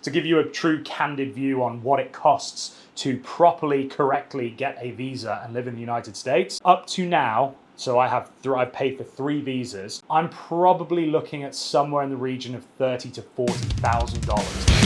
to give you a true candid view on what it costs to properly, correctly get a visa and live in the United States. Up to now, so I've paid for 3 visas, I'm probably looking at somewhere in the region of $30,000 to $40,000.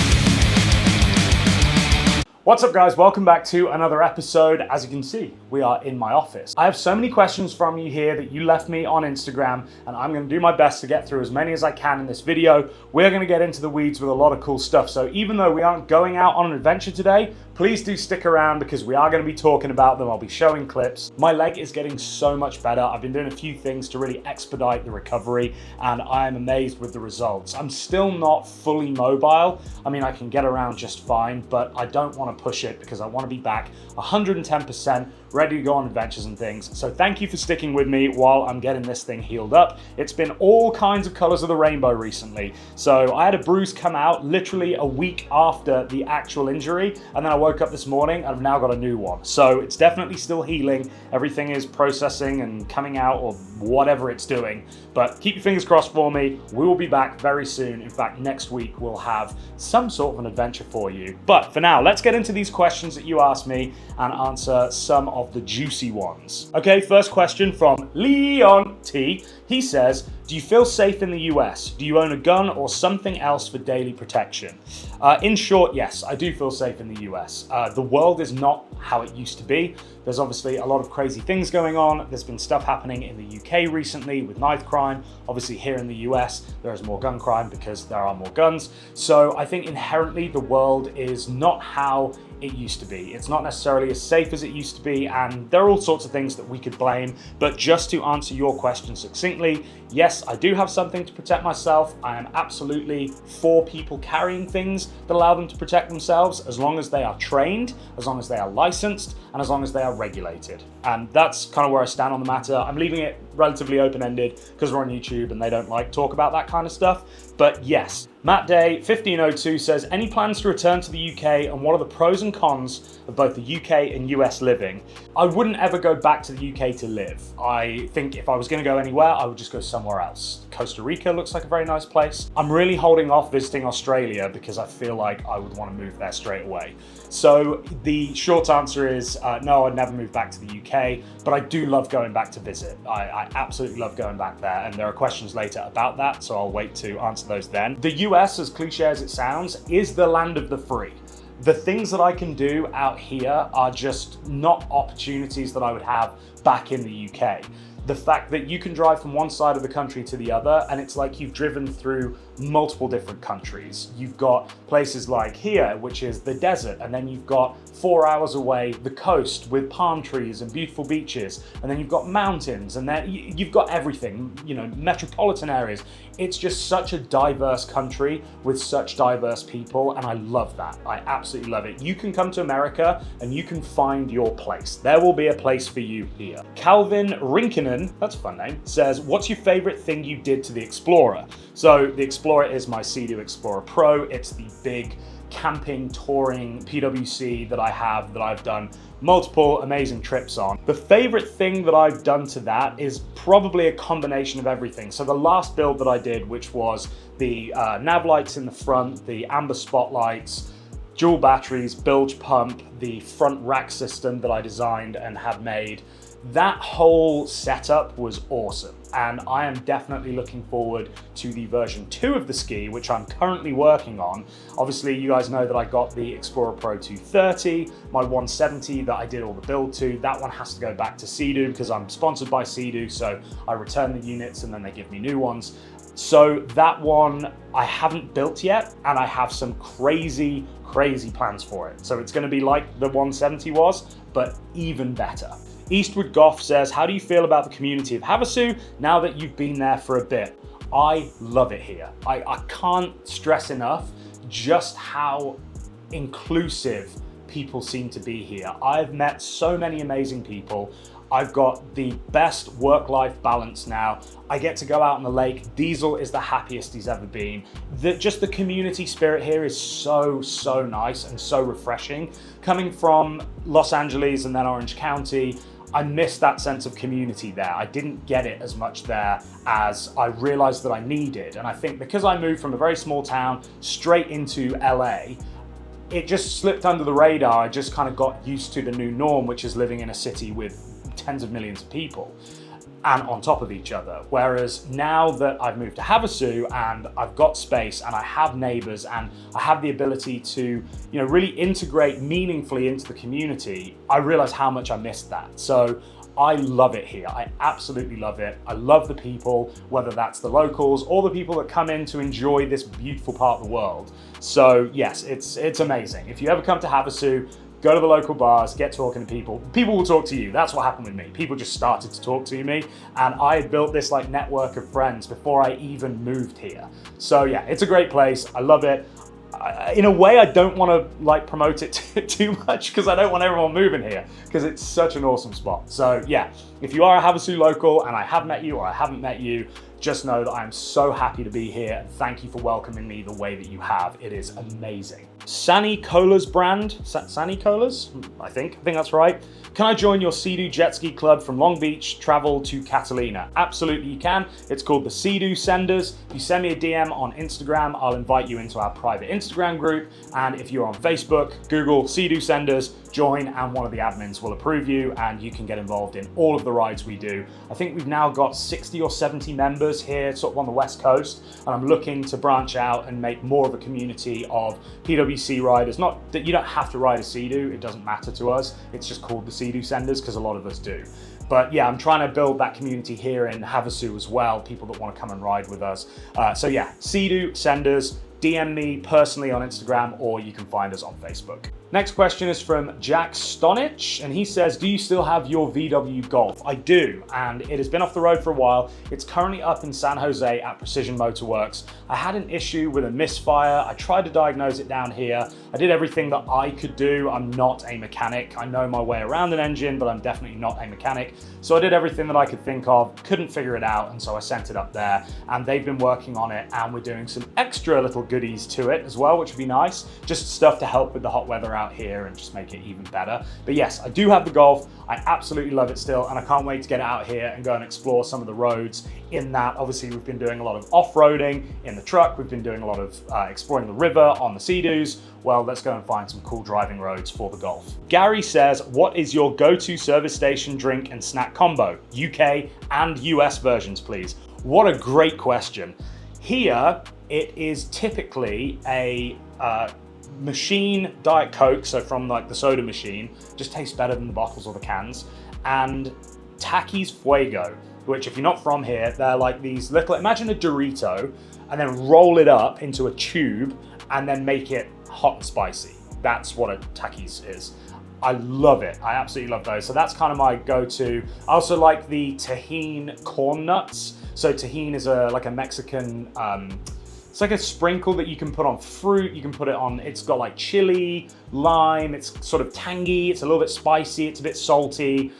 What's up guys, welcome back to another episode. As you can see, we are in my office. I have so many questions from you here that you left me on Instagram, and I'm gonna do my best to get through as many as I can in this video. We're gonna get into the weeds with a lot of cool stuff. So even though we aren't going out on an adventure today, please do stick around because we are gonna be talking about them. I'll be showing clips. My leg is getting so much better. I've been doing a few things to really expedite the recovery, and I am amazed with the results. I'm still not fully mobile. I mean, I can get around just fine, but I don't wanna push it because I want to be back 110%, ready to go on adventures and things. So thank you for sticking with me while I'm getting this thing healed up. It's been all kinds of colors of the rainbow recently. So I had a bruise come out literally a week after the actual injury, and then I woke up this morning and I've now got a new one. So it's definitely still healing. Everything is processing and coming out, or whatever it's doing. But keep your fingers crossed for me. We will be back very soon. In fact, next week we'll have some sort of an adventure for you. But for now, let's get into these questions that you asked me and answer some of the juicy ones. Okay, first question from Leon T. He says, do you feel safe in the US? Do you own a gun or something else for daily protection? In short, yes, I do feel safe in the US. The world is not how it used to be. There's obviously a lot of crazy things going on. There's been stuff happening in the UK recently with knife crime. Obviously here in the US, there is more gun crime because there are more guns. So I think inherently the world is not how it used to be. It's not necessarily as safe as it used to be, and there are all sorts of things that we could blame. But just to answer your question succinctly, yes, I do have something to protect myself. I am absolutely for people carrying things that allow them to protect themselves, as long as they are trained, as long as they are licensed, and as long as they are regulated. And that's kind of where I stand on the matter. I'm leaving it relatively open-ended because we're on YouTube and they don't like talk about that kind of stuff. But yes, Matt Day 1502 says, any plans to return to the UK, and what are the pros and cons of both the UK and US living? I wouldn't ever go back to the UK to live. I think if I was going to go anywhere, I would just go somewhere else. Costa Rica looks like a very nice place. I'm really holding off visiting Australia because I feel like I would want to move there straight away. So the short answer is no, I'd never move back to the UK, but I do love going back to visit. I absolutely love going back there, and there are questions later about that, so I'll wait to answer those then. The US, as cliche as it sounds, is the land of the free. The things that I can do out here are just not opportunities that I would have back in the UK. The fact that you can drive from one side of the country to the other, and it's like you've driven through multiple different countries. You've got places like here, which is the desert, and then you've got 4 hours away the coast with palm trees and beautiful beaches, and then you've got mountains, and then you've got everything, you know, metropolitan areas. It's just such a diverse country with such diverse people, and I love that. I absolutely love it. You can come to America and you can find your place. There will be a place for you here. Calvin Rinkinen, that's a fun name, says, what's your favorite thing you did to the Explorer? So the Explorer is my SEIDO Explorer Pro. It's the big camping, touring PWC that I have, that I've done multiple amazing trips on. The favorite thing that I've done to that is probably a combination of everything. So the last build that I did, which was the nav lights in the front, the amber spotlights, dual batteries, bilge pump, the front rack system that I designed and had made, that whole setup was awesome. And I am definitely looking forward to the version 2 of the ski, which I'm currently working on. Obviously, you guys know that I got the Explorer Pro 230, my 170 that I did all the build to. That one has to go back to SEIDO because I'm sponsored by SEIDO, so I return the units and then they give me new ones. So that one I haven't built yet, and I have some crazy plans for it. So it's gonna be like the 170 was, but even better. Eastwood Goff says, how do you feel about the community of Havasu now that you've been there for a bit? I love it here. I can't stress enough just how inclusive people seem to be here. I've met so many amazing people. I've got the best work-life balance now. I get to go out on the lake. Diesel is the happiest he's ever been. Just the community spirit here is so nice and so refreshing. Coming from Los Angeles and then Orange County, I missed that sense of community there. I didn't get it as much there as I realized that I needed. And I think because I moved from a very small town straight into LA, it just slipped under the radar. I just kind of got used to the new norm, which is living in a city with tens of millions of people and on top of each other. Whereas now that I've moved to Havasu and I've got space and I have neighbors and I have the ability to, really integrate meaningfully into the community, I realize how much I missed that. So I love it here. I absolutely love it. I love the people, whether that's the locals or the people that come in to enjoy this beautiful part of the world. So yes, it's amazing. If you ever come to Havasu, go to the local bars, get talking to people. People will talk to you. That's what happened with me. People just started to talk to me, and I had built this network of friends before I even moved here. So yeah, it's a great place. I love it. In a way, I don't want to promote it too much because I don't want everyone moving here because it's such an awesome spot. So yeah, if you are a Havasu local and I have met you or I haven't met you, just know that I'm so happy to be here and thank you for welcoming me the way that you have. It is amazing. Sani Cola's brand, Sani Cola's? I think that's right. Can I join your SEIDO Jet Ski Club from Long Beach, travel to Catalina? Absolutely you can. It's called the SEIDO Senders. If you send me a DM on Instagram, I'll invite you into our private Instagram group. And if you're on Facebook, Google SEIDO Senders, join and one of the admins will approve you and you can get involved in all of the rides we do. I think we've now got 60 or 70 members here sort of on the West Coast, and I'm looking to branch out and make more of a community of PWC riders. Not that you don't have to ride a SEIDO, it doesn't matter to us. It's just called the SEIDO Senders because a lot of us do. But yeah, I'm trying to build that community here in Havasu as well, people that want to come and ride with us. So yeah, SEIDO Senders, DM me personally on Instagram or you can find us on Facebook. Next question is from Jack Stonich, and he says, do you still have your VW Golf? I do, and it has been off the road for a while. It's currently up in San Jose at Precision Motorworks. I had an issue with a misfire. I tried to diagnose it down here. I did everything that I could do. I'm not a mechanic. I know my way around an engine, but I'm definitely not a mechanic. So I did everything that I could think of, couldn't figure it out, and so I sent it up there, and they've been working on it, and we're doing some extra little goodies to it as well, which would be nice. Just stuff to help with the hot weather out here and just make it even better. But yes, I do have the Golf. I absolutely love it still, and I can't wait to get out here and go and explore some of the roads in that. Obviously, we've been doing a lot of off-roading in the truck. We've been doing a lot of exploring the river on the SEIDOs. Well, let's go and find some cool driving roads for the Golf. Gary says, what is your go-to service station drink and snack combo? UK and US versions, please. What a great question. Here, it is typically a machine Diet Coke, so from the soda machine, just tastes better than the bottles or the cans, and Takis Fuego, which if you're not from here, they're like these little, imagine a Dorito, and then roll it up into a tube and then make it hot and spicy. That's what a Takis is. I love it. I absolutely love those. So that's kind of my go-to. I also like the Tajín corn nuts. So Tajín is like a Mexican, it's like a sprinkle that you can put on fruit. You can put it on, it's got like chili, lime, it's sort of tangy, it's a little bit spicy, it's a bit salty.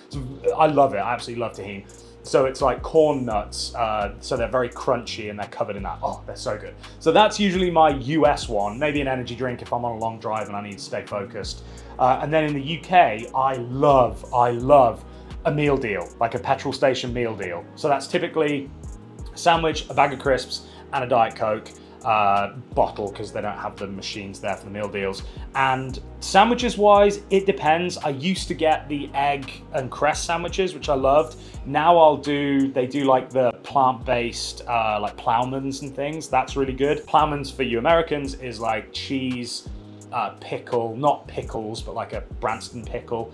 I love it, I absolutely love Tajín. So it's like corn nuts, so they're very crunchy and they're covered in that. Oh, they're so good. So that's usually my US one, maybe an energy drink if I'm on a long drive and I need to stay focused. And then in the UK, I love a meal deal, like a petrol station meal deal. So that's typically a sandwich, a bag of crisps, and a Diet Coke. Bottle because they don't have the machines there for the meal deals. And sandwiches wise, it depends. I used to get the egg and cress sandwiches, which I loved. Now they do like the plant-based like Plowmans and things. That's really good. Plowmans for you Americans is like cheese, pickle, not pickles, but like a Branston pickle,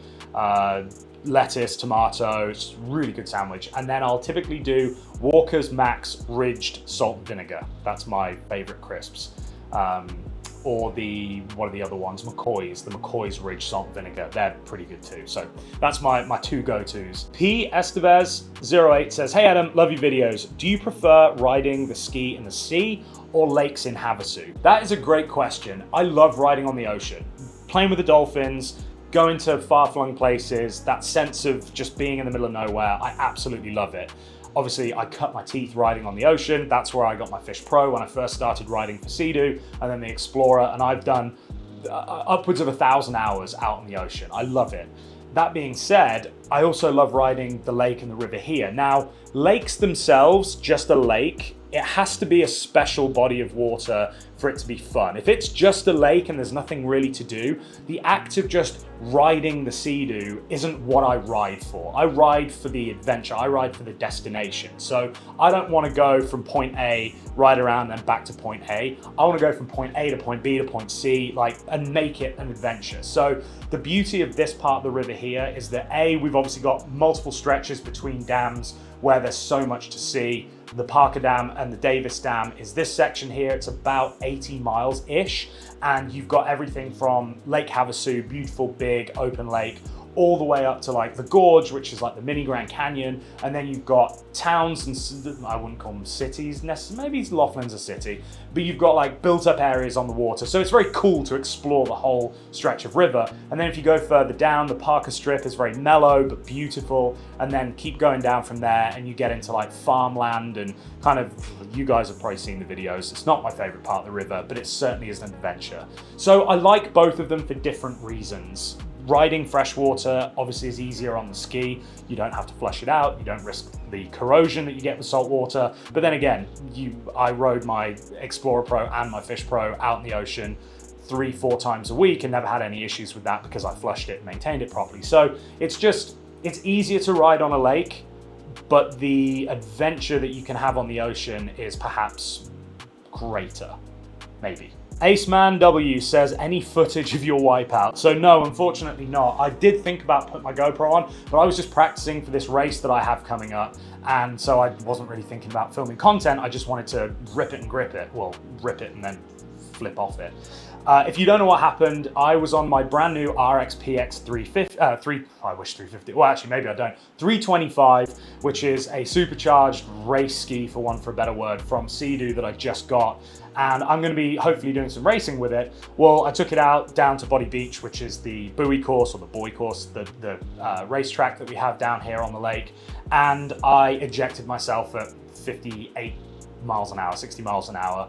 lettuce, tomato. It's a really good sandwich. And then I'll typically do Walker's Max Ridged Salt and Vinegar. That's my favorite crisps. Or what are the other ones? McCoy's, the McCoy's Ridged Salt and Vinegar. They're pretty good too. So that's my two go-tos. P. Estevez08 says, hey Adam, love your videos. Do you prefer riding the ski in the sea or lakes in Havasu? That is a great question. I love riding on the ocean, playing with the dolphins, going to far-flung places, that sense of just being in the middle of nowhere. I absolutely love it. Obviously, I cut my teeth riding on the ocean. That's where I got my Fish Pro when I first started riding for SEIDO, and then the Explorer, and I've done upwards of 1,000 hours out on the ocean. I love it. That being said, I also love riding the lake and the river here. Now, lakes themselves, just a lake, it has to be a special body of water for it to be fun. If it's just a lake and there's nothing really to do, the act of just riding the Sea-Doo isn't what I ride for. I ride for the adventure, I ride for the destination. So I don't want to go from point A, ride around and back to point A. I want to go from point A to point B to point C, and make it an adventure. So the beauty of this part of the river here is that A, we've obviously got multiple stretches between dams where there's so much to see. The Parker Dam and the Davis Dam is this section here. It's about 80 miles-ish, and you've got everything from Lake Havasu, beautiful big open lake, all the way up to the Gorge, which is the mini Grand Canyon, and then you've got towns and I wouldn't call them cities necessarily, maybe Laughlin's a city, but you've got built up areas on the water. So it's very cool to explore the whole stretch of river. And then if you go further down, the Parker Strip is very mellow but beautiful, and then keep going down from there and you get into farmland and you guys have probably seen the videos. It's not my favorite part of the river, but it certainly is an adventure. So I like both of them for different reasons. Riding freshwater obviously is easier on the ski. You don't have to flush it out. You don't risk the corrosion that you get with salt water. But then again, I rode my Explorer Pro and my Fish Pro out in the ocean 3-4 times a week and never had any issues with that because I flushed it and maintained it properly. So it's easier to ride on a lake, but the adventure that you can have on the ocean is perhaps greater, maybe. Aceman W says, any footage of your Wipeout? So no, unfortunately not. I did think about putting my GoPro on, but I was just practicing for this race that I have coming up. And so I wasn't really thinking about filming content. I just wanted to rip it and grip it. Well, rip it and then flip off it. If you don't know what happened, I was on my brand new RX PX 350, I wish 350, well actually maybe I don't, 325, which is a supercharged race ski, for a better word, from SEIDO that I just got. And I'm going to be hopefully doing some racing with it. Well, I took it out down to Body Beach, which is the buoy course, or the buoy course, the racetrack that we have down here on the lake. And I ejected myself at 58 miles an hour, 60 miles an hour.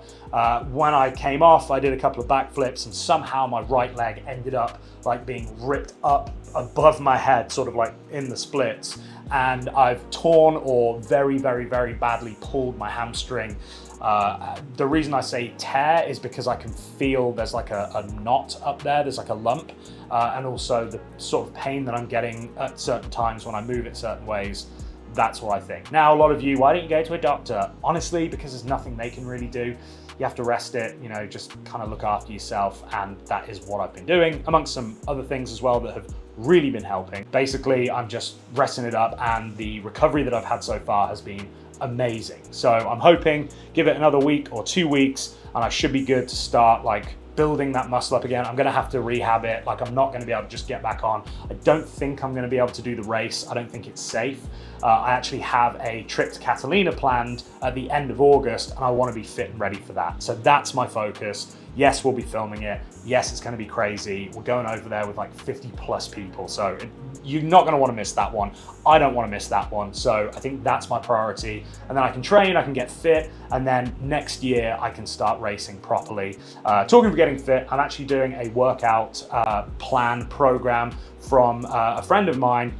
When I came off, I did a couple of backflips and somehow my right leg ended up being ripped up above my head, sort of in the splits. And I've torn or very, very, very badly pulled my hamstring. The reason I say tear is because I can feel there's a knot up there, there's a lump, and also the sort of pain that I'm getting at certain times when I move it certain ways. That's what I think. Now, a lot of you, why don't you go to a doctor? Honestly, because there's nothing they can really do. You have to rest it, just look after yourself, and that is what I've been doing, amongst some other things as well that have really been helping. Basically, I'm just resting it up, and the recovery that I've had so far has been amazing. So I'm hoping, give it another week or 2 weeks, and I should be good to start building that muscle up again. I'm gonna have to rehab it. I'm not gonna be able to just get back on. I don't think I'm gonna be able to do the race. I don't think it's safe. I actually have a trip to Catalina planned at the end of August, and I wanna be fit and ready for that. So that's my focus. Yes, we'll be filming it. Yes, it's gonna be crazy. We're going over there with 50 plus people. So you're not gonna wanna miss that one. I don't wanna miss that one. So I think that's my priority. And then I can train, I can get fit, and then next year I can start racing properly. Talking of getting fit, I'm actually doing a workout plan program from a friend of mine.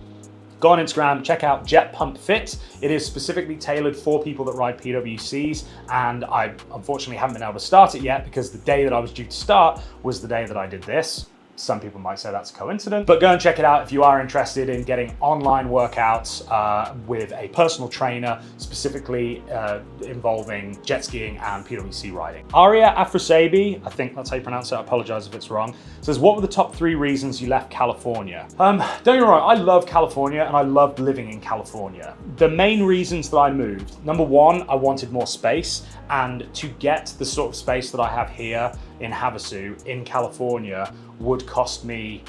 Go on Instagram, check out Jet Pump Fit. It is specifically tailored for people that ride PWCs, and I unfortunately haven't been able to start it yet because the day that I was due to start was the day that I did this. Some people might say that's a coincidence, but go and check it out if you are interested in getting online workouts with a personal trainer, specifically involving jet skiing and PWC riding. Aria Afrosabi, I think that's how you pronounce it, I apologize if it's wrong, says, what were the top 3 reasons you left California? Don't get me wrong, I love California and I loved living in California. The main reasons that I moved, number 1, I wanted more space, and to get the sort of space that I have here in Havasu in California would cost me,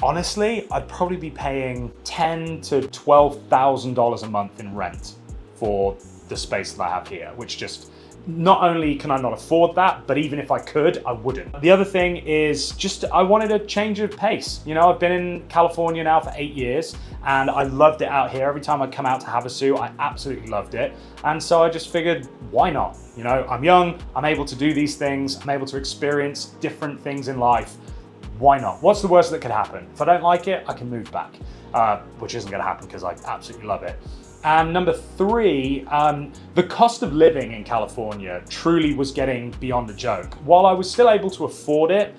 honestly, I'd probably be paying $10,000 to $12,000 a month in rent for the space that I have here, which just, not only can I not afford that, but even if I could, I wouldn't. The other thing is just, I wanted a change of pace. I've been in California now for 8 years and I loved it out here. Every time I'd come out to Havasu, I absolutely loved it. And so I just figured, why not? I'm young, I'm able to do these things, I'm able to experience different things in life. why not? What's the worst that could happen? If I don't like it, I can move back, which isn't gonna happen because I absolutely love it. And number three, the cost of living in California truly was getting beyond a joke. While I was still able to afford it,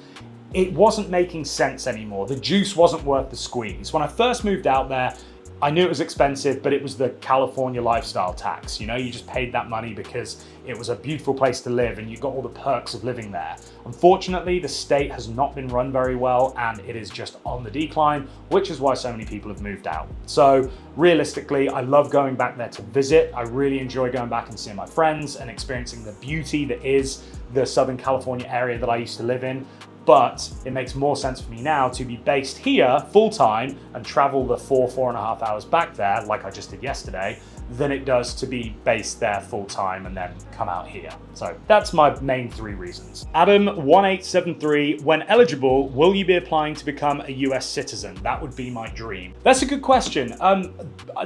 it wasn't making sense anymore. The juice wasn't worth the squeeze. When I first moved out there, I knew it was expensive, but it was the California lifestyle tax. You know, you just paid that money because it was a beautiful place to live and you got all the perks of living there. Unfortunately, the state has not been run very well and it is just on the decline, which is why so many people have moved out. So realistically, I love going back there to visit. I really enjoy going back and seeing my friends and experiencing the beauty that is the Southern California area that I used to live in. But it makes more sense for me now to be based here full-time and travel the 4.5 hours back there, like I just did yesterday, than it does to be based there full-time and then come out here. So that's my main three reasons. Adam1873, when eligible, will you be applying to become a US citizen? That would be my dream. That's a good question.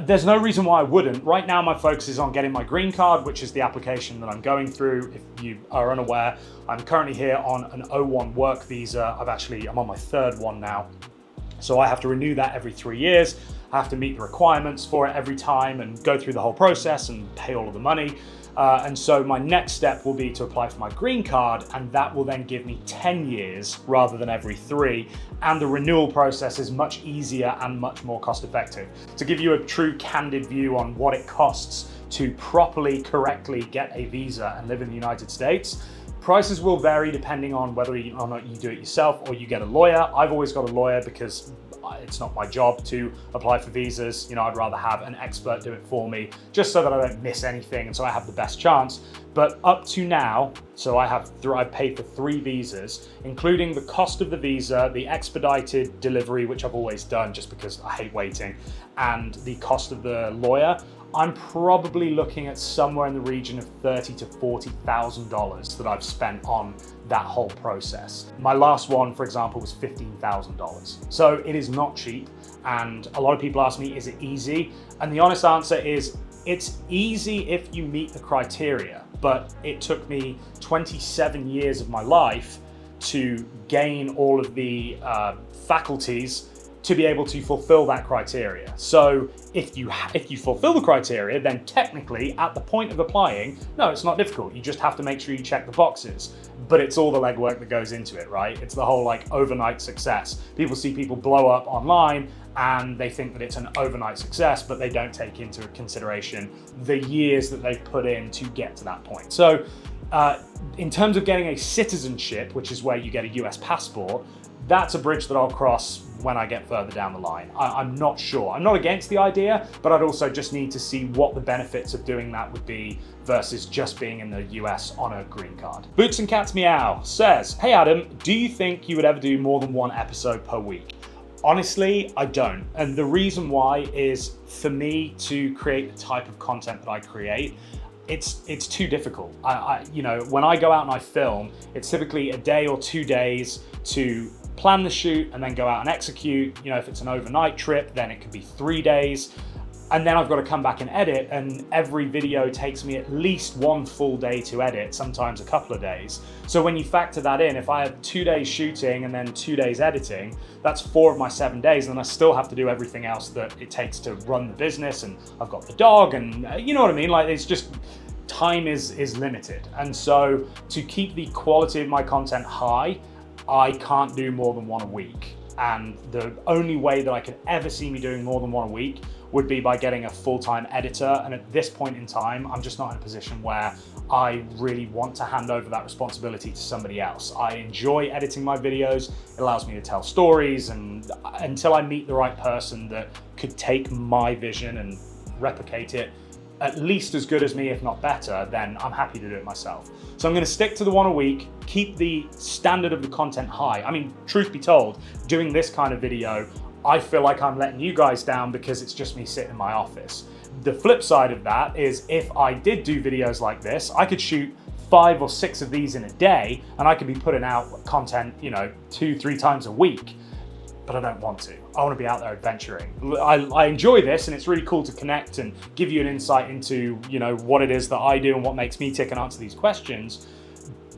There's no reason why I wouldn't. Right now, my focus is on getting my green card, which is the application that I'm going through. If you are unaware, I'm currently here on an O1 work visa. I'm on my third one now. So I have to renew that every 3 years. I have to meet the requirements for it every time and go through the whole process and pay all of the money. And so my next step will be to apply for my green card, and that will then give me 10 years rather than every 3. And the renewal process is much easier and much more cost effective. To give you a true candid view on what it costs to properly, correctly get a visa and live in the United States, prices will vary depending on whether or not you do it yourself or you get a lawyer. I've always got a lawyer because it's not my job to apply for visas. You know, I'd rather have an expert do it for me just so that I don't miss anything and so I have the best chance. But up to now, so I've paid for 3 visas, including the cost of the visa, the expedited delivery, which I've always done just because I hate waiting, and the cost of the lawyer. I'm probably looking at somewhere in the region of $30,000 to $40,000 that I've spent on that whole process. My last one, for example, was $15,000. So it is not cheap. And a lot of people ask me, is it easy? And the honest answer is, it's easy if you meet the criteria, but it took me 27 years of my life to gain all of the faculties to be able to fulfill that criteria. So if you fulfill the criteria, then technically at the point of applying, no, it's not difficult. You just have to make sure you check the boxes, but it's all the legwork that goes into it, right? It's the whole like overnight success. People see people blow up online and they think that it's an overnight success, but they don't take into consideration the years that they've put in to get to that point. So in terms of getting a citizenship, which is where you get a US passport, that's a bridge that I'll cross when I get further down the line. I'm not sure. I'm not against the idea, but I'd also just need to see what the benefits of doing that would be versus just being in the US on a green card. Boots and Cats Meow says, hey Adam, do you think you would ever do more than 1 episode per week? Honestly, I don't. And the reason why is for me to create the type of content that I create, it's too difficult. You know, when I go out and I film, it's typically a day or 2 days to plan the shoot and then go out and execute. You know, if it's an overnight trip, then it could be 3 days. And then I've got to come back and edit, and every video takes me at least 1 full day to edit, sometimes a couple of days. So when you factor that in, if I have 2 days shooting and then 2 days editing, that's 4 of my 7 days, and then I still have to do everything else that it takes to run the business, and I've got the dog, and you know what I mean? Like, it's just, time is limited. And so to keep the quality of my content high, I can't do more than 1 a week. And the only way that I could ever see me doing more than 1 a week would be by getting a full-time editor. And at this point in time, I'm just not in a position where I really want to hand over that responsibility to somebody else. I enjoy editing my videos. It allows me to tell stories, and until I meet the right person that could take my vision and replicate it at least as good as me, if not better, then I'm happy to do it myself. So I'm gonna stick to the 1 a week, keep the standard of the content high. I mean, truth be told, doing this kind of video, I feel like I'm letting you guys down because it's just me sitting in my office. The flip side of that is if I did do videos like this, I could shoot 5 or 6 of these in a day, and I could be putting out content, you know, 2-3 times a week. But I don't want to. I want to be out there adventuring. I enjoy this, and it's really cool to connect and give you an insight into, you know, what it is that I do and what makes me tick and answer these questions.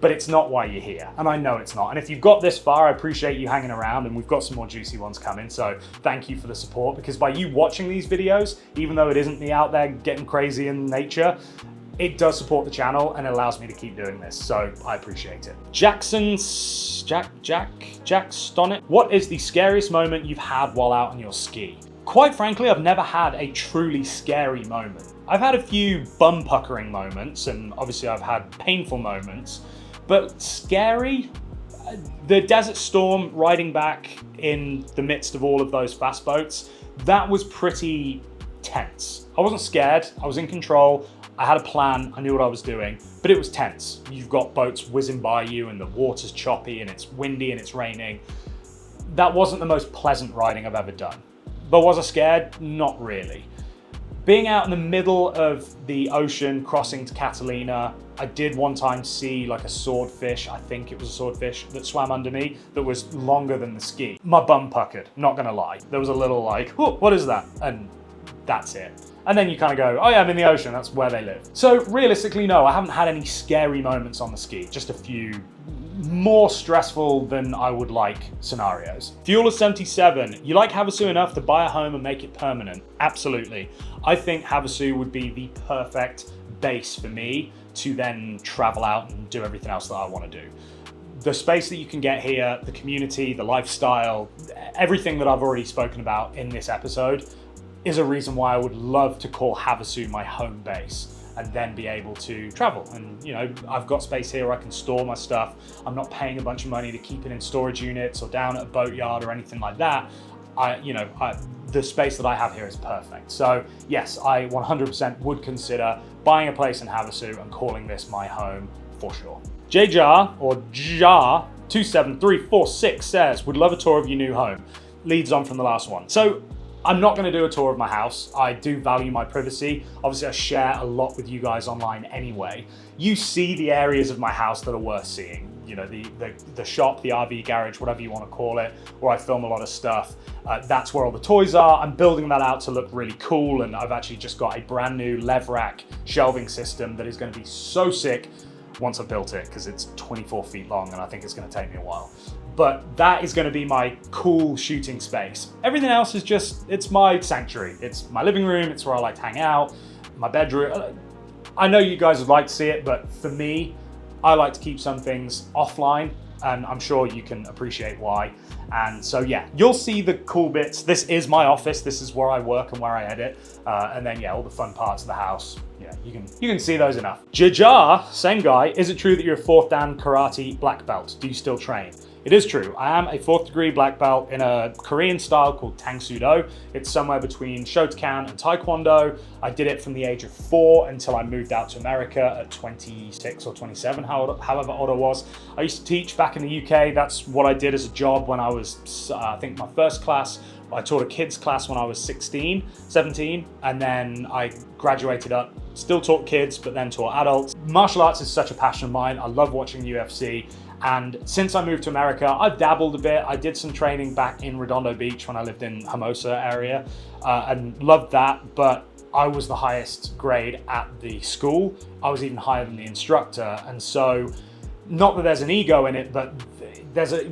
but it's not why you're here. And I know it's not. And if you've got this far, I appreciate you hanging around, and we've got some more juicy ones coming. So thank you for the support, because by you watching these videos, even though it isn't me out there getting crazy in nature, it does support the channel and allows me to keep doing this. So I appreciate it. Jack Stonnet. What is the scariest moment you've had while out on your ski? Quite frankly, I've never had a truly scary moment. I've had a few bum puckering moments, and obviously I've had painful moments, but scary, the Desert Storm riding back in the midst of all of those fast boats, that was pretty tense. I wasn't scared, I was in control, I had a plan, I knew what I was doing, but it was tense. You've got boats whizzing by you and the water's choppy and it's windy and it's raining. That wasn't the most pleasant riding I've ever done. But was I scared? Not really. Being out in the middle of the ocean, crossing to Catalina, I did one time see like a swordfish, I think it was a swordfish, that swam under me that was longer than the ski. My bum puckered, not gonna lie. There was a little like, oh, what is that? And that's it. And then you kind of go, oh yeah, I'm in the ocean, that's where they live. So realistically, no, I haven't had any scary moments on the ski, just a few more stressful than I would like scenarios. Fuel is 77. You like Havasu enough to buy a home and make it permanent? Absolutely. I think Havasu would be the perfect base for me to then travel out and do everything else that I want to do. The space that you can get here, the community, the lifestyle, everything that I've already spoken about in this episode is a reason why I would love to call Havasu my home base and then be able to travel. And you know, I've got space here where I can store my stuff. I'm not paying a bunch of money to keep it in storage units or down at a boatyard or anything like that. The space that I have here is perfect. So yes, I 100% would consider buying a place in Havasu and calling this my home for sure. JJar or Jar 27346 says, would love a tour of your new home. Leads on from the last one. So I'm not going to do a tour of my house. I do value my privacy. Obviously, I share a lot with you guys online anyway. You see the areas of my house that are worth seeing. You know, the shop, the RV garage, whatever you want to call it, where I film a lot of stuff. That's where all the toys are. I'm building that out to look really cool, and I've actually just got a brand new lev rack shelving system that is going to be so sick once I've built it, because it's 24 feet long and I think it's going to take me a while. But that is going to be my cool shooting space. Everything else is just, it's my sanctuary. It's my living room, it's where I like to hang out, my bedroom. I know you guys would like to see it, but for me, I like to keep some things offline, and I'm sure you can appreciate why. And so yeah, you'll see the cool bits. This is my office, this is where I work and where I edit. And then yeah, all the fun parts of the house. Yeah, you can see those enough. Jajar, same guy, is it true that you're a 4th Dan karate black belt? Do you still train? It is true. I am a 4th degree black belt in a Korean style called Tang Soo Do. It's somewhere between Shotokan and Taekwondo. I did it from the age of 4 until I moved out to America at 26 or 27, however old I was. I used to teach back in the UK. That's what I did as a job when I was, I think my first class. I taught a kids class when I was 17, and then I graduated up, still taught kids, but then taught adults. Martial arts is such a passion of mine. I love watching UFC. And since I moved to America, I've dabbled a bit. I did some training back in Redondo Beach when I lived in Hermosa area and loved that, but I was the highest grade at the school. I was even higher than the instructor. And so, not that there's an ego in it, but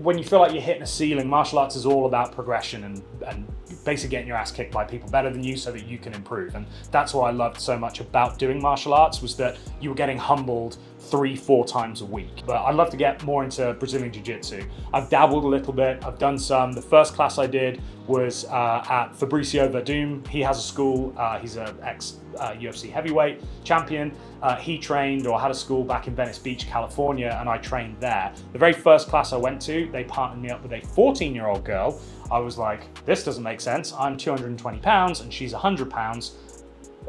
when you feel like you're hitting a ceiling, martial arts is all about progression and basically getting your ass kicked by people better than you so that you can improve. And that's what I loved so much about doing martial arts, was that you were getting humbled 3-4 times a week. But I'd love to get more into Brazilian Jiu-Jitsu. I've dabbled a little bit, I've done some. The first class I did was at Fabricio Verdum. He has a school, he's an ex-UFC heavyweight champion. He trained or had a school back in Venice Beach, California, and I trained there. The very first class I went to, they partnered me up with a 14-year-old girl. I was like, this doesn't make sense. I'm 220 pounds and she's 100 pounds.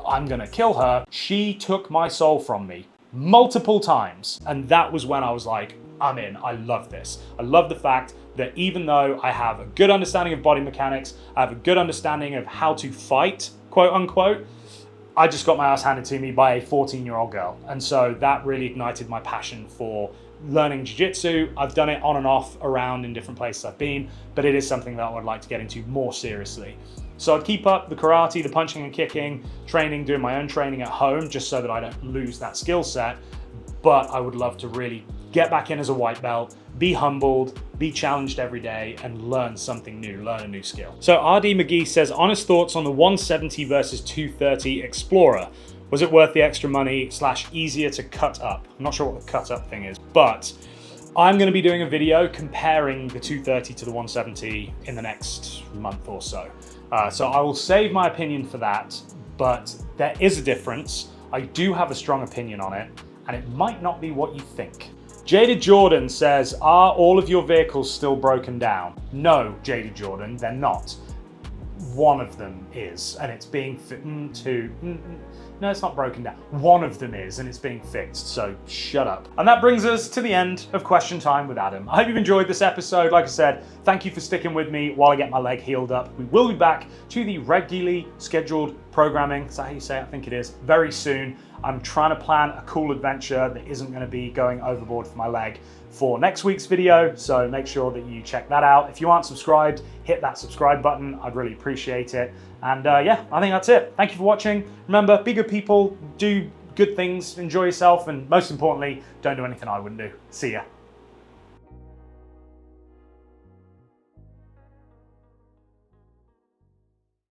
I'm gonna kill her. She took my soul from me multiple times. And that was when I was like, I'm in, I love this. I love the fact that even though I have a good understanding of body mechanics, I have a good understanding of how to fight, quote unquote, I just got my ass handed to me by a 14-year-old girl. And so that really ignited my passion for learning jiu-jitsu. I've done it on and off around in different places I've been, but it is something that I would like to get into more seriously. So I'd keep up the karate, the punching and kicking, training, doing my own training at home, just so that I don't lose that skill set. But I would love to really get back in as a white belt, be humbled, be challenged every day, and learn something new, learn a new skill. So RD McGee says, honest thoughts on the 170 versus 230 Explorer. Was it worth the extra money / easier to cut up? I'm not sure what the cut up thing is, but I'm gonna be doing a video comparing the 230 to the 170 in the next month or so. So I will save my opinion for that, but there is a difference. I do have a strong opinion on it, and it might not be what you think. Jaded Jordan says, are all of your vehicles still broken down? No, Jaded Jordan, they're not. One of them is, and it's being no, it's not broken down. One of them is, and it's being fixed, so shut up. And that brings us to the end of Question Time with Adam. I hope you've enjoyed this episode. Like I said, thank you for sticking with me while I get my leg healed up. We will be back to the regularly scheduled programming, is that how you say it? I think it is, very soon. I'm trying to plan a cool adventure that isn't gonna be going overboard for my leg for next week's video, so make sure that you check that out. If you aren't subscribed, hit that subscribe button. I'd really appreciate it. And yeah, I think that's it. Thank you for watching. Remember, be good people, do good things, enjoy yourself, and most importantly, don't do anything I wouldn't do. See ya.